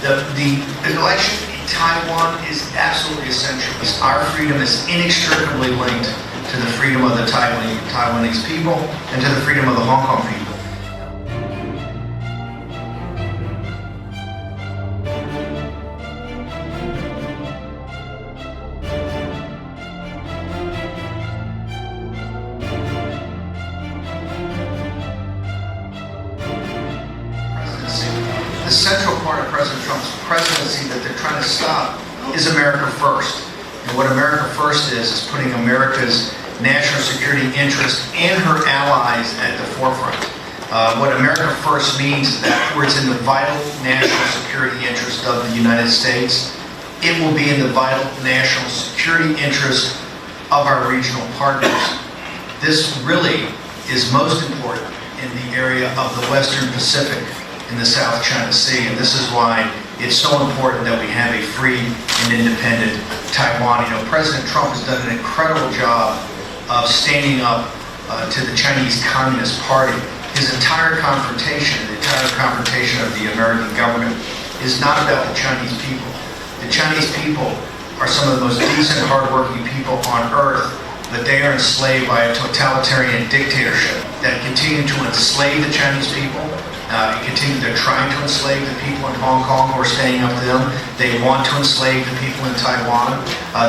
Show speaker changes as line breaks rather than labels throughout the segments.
The election in Taiwan is absolutely essential. Our freedom is inextricably linked to the freedom of the Taiwanese people and to the freedom of the Hong Kong people. The central part of President Trump's presidency that they're trying to stop is America First. And what America First is putting America's national security interest and her allies at the forefront. What America First means is that where it's in the vital national security interest of the United States, it will be in the vital national security interest of our regional partners. This really is most important in the area of the Western Pacific in the South China Sea, and this is why it's so important that we have a free and independent Taiwan. You know, President Trump has done an incredible job of standing up to the Chinese Communist Party. His entire confrontation of the American government is not about the Chinese people. The Chinese people are some of the most decent, hardworking people on earth, but they are enslaved by a totalitarian dictatorship that continue to enslave the Chinese people. They're trying to enslave the people in Hong Kong who are standing up to them. They want to enslave the people in Taiwan.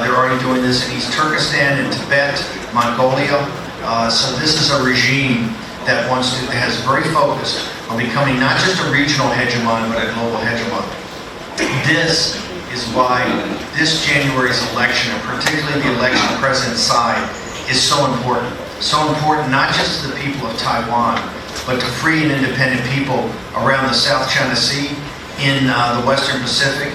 They're already doing this in East Turkestan, in Tibet, Mongolia. So this is a regime that has very focused on becoming not just a regional hegemon, but a global hegemon. This is why this January's election, and particularly the election of President Tsai, is so important. So important not just to the people of Taiwan, but to free and independent people around the South China Sea, in the Western Pacific,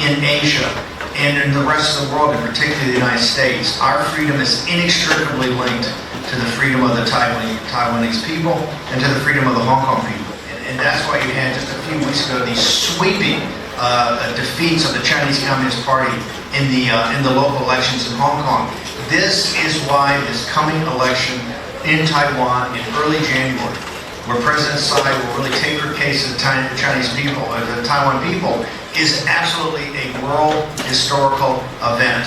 in Asia, and in the rest of the world, and particularly the United States. Our freedom is inextricably linked to the freedom of the Taiwanese people and to the freedom of the Hong Kong people. And that's why you had just a few weeks ago these sweeping defeats of the Chinese Communist Party in the local elections in Hong Kong. This is why this coming election in Taiwan in early January, where President Tsai will really take her case to the Chinese people, or the Taiwan people, is absolutely a world historical event.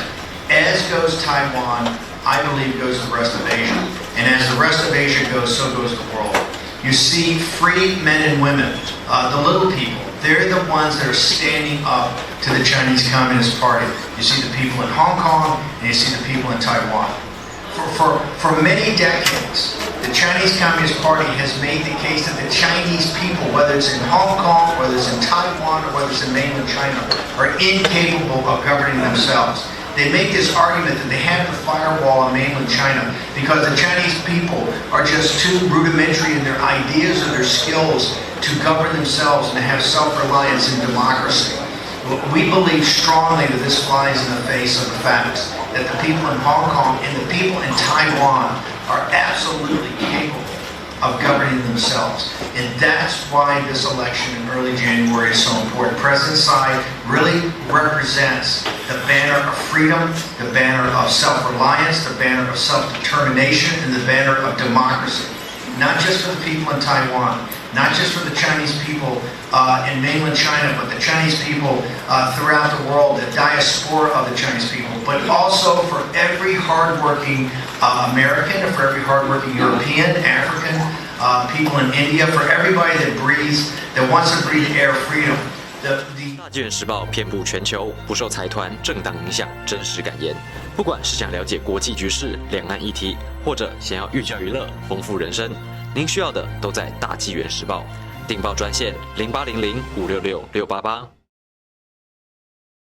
As goes Taiwan, I believe goes the rest of Asia. And as the rest of Asia goes, so goes the world. You see free men and women, the little people, they're the ones that are standing up to the Chinese Communist Party. You see the people in Hong Kong, and you see the people in Taiwan. For many decades, the Chinese Communist Party has made the case that the Chinese people, whether it's in Hong Kong, whether it's in Taiwan, or whether it's in mainland China, are incapable of governing themselves. They make this argument that they have the firewall in mainland China because the Chinese people are just too rudimentary in their ideas or their skills to govern themselves and to have self-reliance in democracy. We believe strongly that this flies in the face of the facts that the people in Hong Kong and the people in Taiwan are absolutely capable of governing themselves. And that's why this election in early January is so important. President Tsai really represents the banner of freedom, the banner of self-reliance, the banner of self-determination, and the banner of democracy. Not just for the people in Taiwan, not just for the Chinese people in mainland China, but the Chinese people throughout the world, the diaspora of the Chinese people, but also for every hardworking American, or for every hardworking European, African, people in India, for everybody that wants to breathe air of freedom.
大纪元时报遍布全球，不受财团、政党影响，真实敢言。不管是想了解国际局势、两岸议题，或者想要寓教于乐、丰富人生，您需要的都在大纪元时报。订报专线0800566688。